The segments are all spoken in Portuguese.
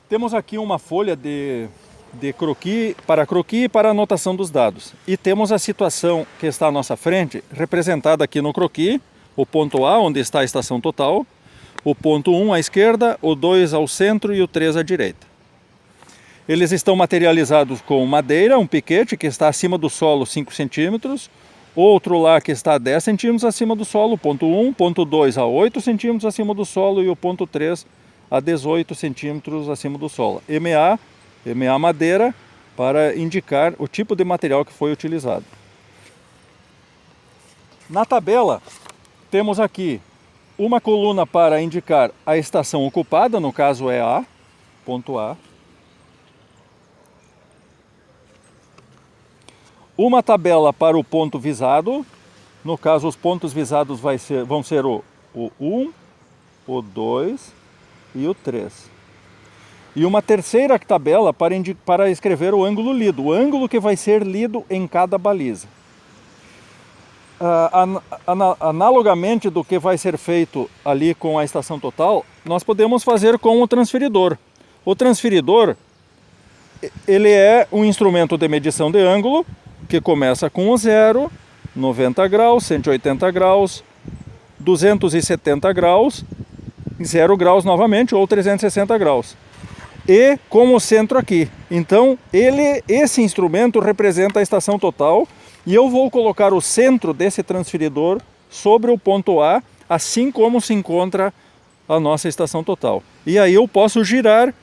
Temos aqui uma folha de croquis e para anotação dos dados. E temos a situação que está à nossa frente, representada aqui no croquis, o ponto A, onde está a estação total, o ponto 1 à esquerda, o 2 ao centro e o 3 à direita. Eles estão materializados com madeira, um piquete que está acima do solo 5 centímetros, outro lá que está a 10 centímetros acima do solo, ponto 1, ponto 2 a 8 centímetros acima do solo e o ponto 3 a 18 centímetros acima do solo. EMA madeira, para indicar o tipo de material que foi utilizado. Na tabela, temos aqui uma coluna para indicar a estação ocupada, no caso é A, ponto A. Uma tabela para o ponto visado, no caso os pontos visados vão ser o 1, o 2 e o 3. E uma terceira tabela para escrever o ângulo lido, o ângulo que vai ser lido em cada baliza. Analogamente do que vai ser feito ali com a estação total, nós podemos fazer com o transferidor. O transferidor, ele é um instrumento de medição de ângulo, que começa com o 0, 90 graus, 180 graus, 270 graus, 0 graus novamente ou 360 graus. E com o centro aqui. Então, esse instrumento representa a estação total e eu vou colocar o centro desse transferidor sobre o ponto A, assim como se encontra a nossa estação total. E aí eu posso girar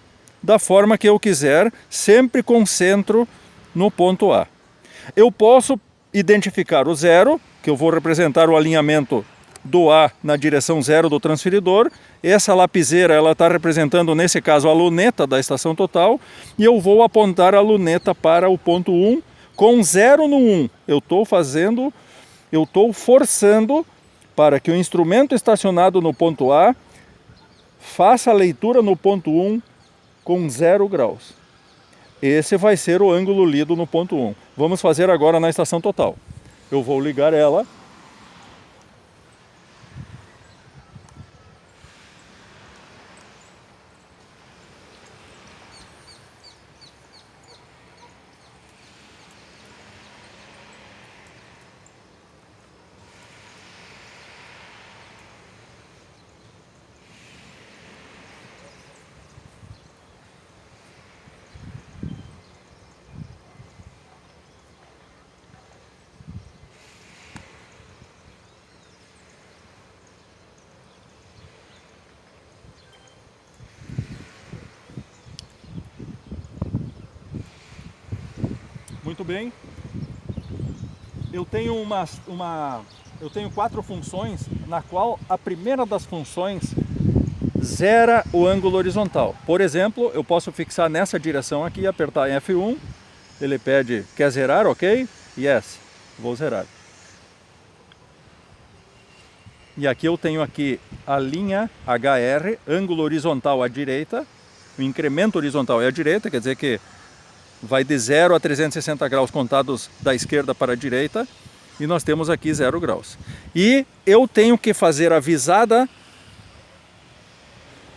da forma que eu quiser, sempre com o centro no ponto A. Eu posso identificar o 0, que eu vou representar o alinhamento do A na direção 0 do transferidor. Essa lapiseira ela está representando, nesse caso, a luneta da estação total. E eu vou apontar a luneta para o ponto 1 com 0 no 1. Eu estou forçando para que o instrumento estacionado no ponto A faça a leitura no ponto 1 com 0 graus. Esse vai ser o ângulo lido no ponto 1. Vamos fazer agora na estação total. Eu vou ligar ela. Muito bem. Eu tenho eu tenho 4 funções, na qual a primeira das funções zera o ângulo horizontal. Por exemplo, eu posso fixar nessa direção aqui, apertar F1, ele pede, quer zerar, ok? Yes, vou zerar. E aqui eu tenho aqui a linha HR, ângulo horizontal à direita, o incremento horizontal é à direita, quer dizer que vai de 0 a 360 graus contados da esquerda para a direita, e nós temos aqui 0 graus. E eu tenho que fazer a visada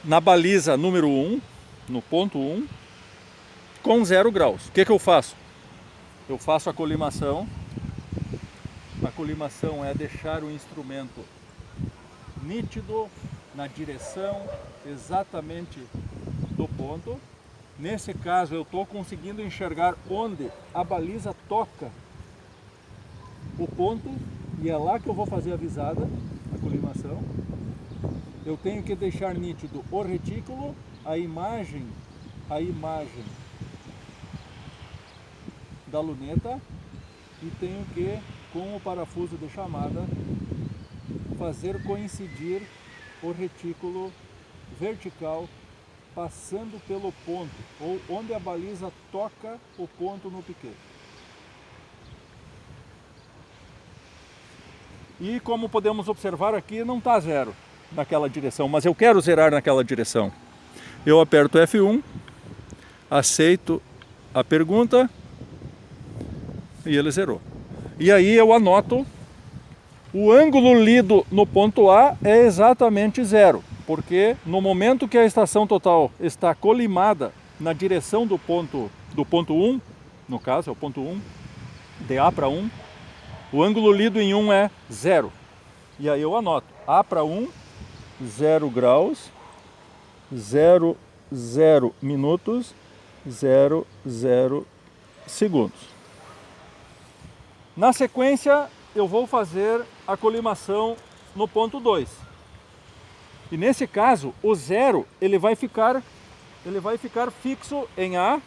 na baliza número 1, no ponto 1, com 0 graus. O que eu faço? Eu faço a colimação. A colimação é deixar o instrumento nítido na direção exatamente do ponto. Nesse caso eu estou conseguindo enxergar onde a baliza toca o ponto e é lá que eu vou fazer a visada, a colimação. Eu tenho que deixar nítido o retículo, a imagem da luneta e tenho que, com o parafuso de chamada, fazer coincidir o retículo vertical passando pelo ponto, ou onde a baliza toca o ponto no piquete. E como podemos observar aqui, não está 0 naquela direção, mas eu quero zerar naquela direção. Eu aperto F1, aceito a pergunta e ele zerou. E aí eu anoto, o ângulo lido no ponto A é exatamente 0. Porque no momento que a estação total está colimada na direção do ponto 1, no caso é o ponto 1, de A para 1, o ângulo lido em 1 é 0. E aí eu anoto A para 1, 0 graus, 0, 0 minutos, 0, 0 segundos. Na sequência, eu vou fazer a colimação no ponto 2. E nesse caso, o 0 ele vai ficar fixo em A,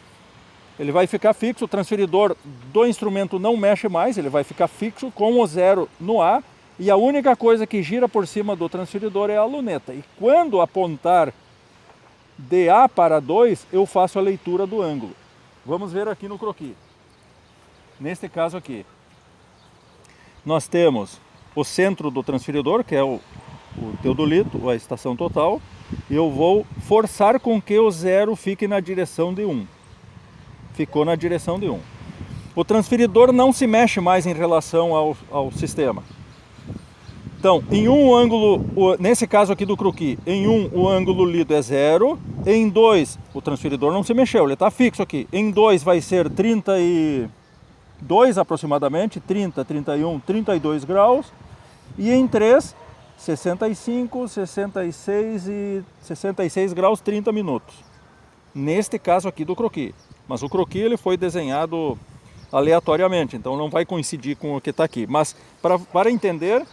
ele vai ficar fixo, o transferidor do instrumento não mexe mais, ele vai ficar fixo com o 0 no A, e a única coisa que gira por cima do transferidor é a luneta. E quando apontar de A para 2, eu faço a leitura do ângulo. Vamos ver aqui no croquis. Neste caso aqui, nós temos o centro do transferidor, que é o teodolito, a estação total, e eu vou forçar com que o 0 fique na direção de 1. Ficou na direção de 1. O transferidor não se mexe mais em relação ao sistema. Então, em um ângulo, nesse caso aqui do croquis, em 1 o ângulo lido é 0, em 2 o transferidor não se mexeu, ele está fixo aqui. Em 2 vai ser 32 aproximadamente, 30, 31, 32 graus, e em 3, 65, 66 e 66 graus 30 minutos. Neste caso aqui do croquis. Mas o croquis ele foi desenhado aleatoriamente, então não vai coincidir com o que está aqui. Mas para entender,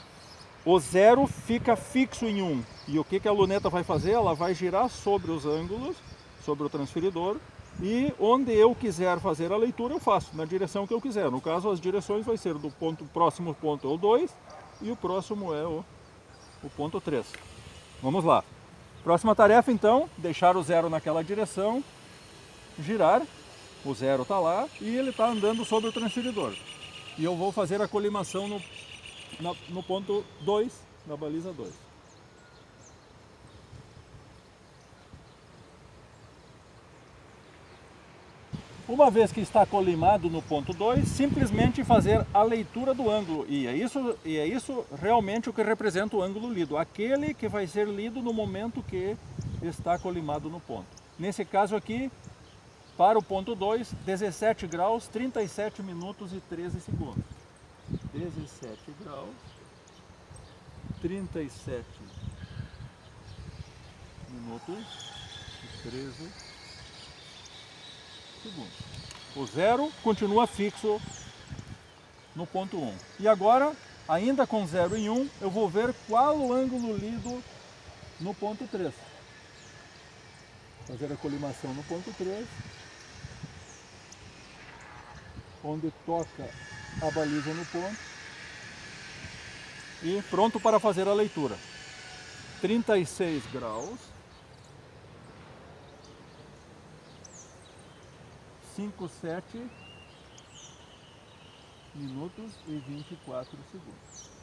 o 0 fica fixo em 1. E o que a luneta vai fazer? Ela vai girar sobre os ângulos, sobre o transferidor, e onde eu quiser fazer a leitura eu faço, na direção que eu quiser. No caso, as direções vai ser do próximo ponto é o 2 e o próximo é o ponto 3. Vamos lá. Próxima tarefa então, deixar o 0 naquela direção, girar, o 0 está lá e ele está andando sobre o transferidor. E eu vou fazer a colimação no ponto 2, na baliza 2. Uma vez que está colimado no ponto 2, simplesmente fazer a leitura do ângulo. E é isso realmente o que representa o ângulo lido. Aquele que vai ser lido no momento que está colimado no ponto. Nesse caso aqui, para o ponto 2, 17 graus, 37 minutos e 13 segundos. 17 graus, 37 minutos e 13 segundos. O 0 continua fixo no ponto 1. E agora, ainda com 0 em 1, eu vou ver qual o ângulo lido no ponto 3. Fazer a colimação no ponto 3, onde toca a baliza no ponto. E pronto para fazer a leitura. 36 graus, 57 minutos e 24 segundos.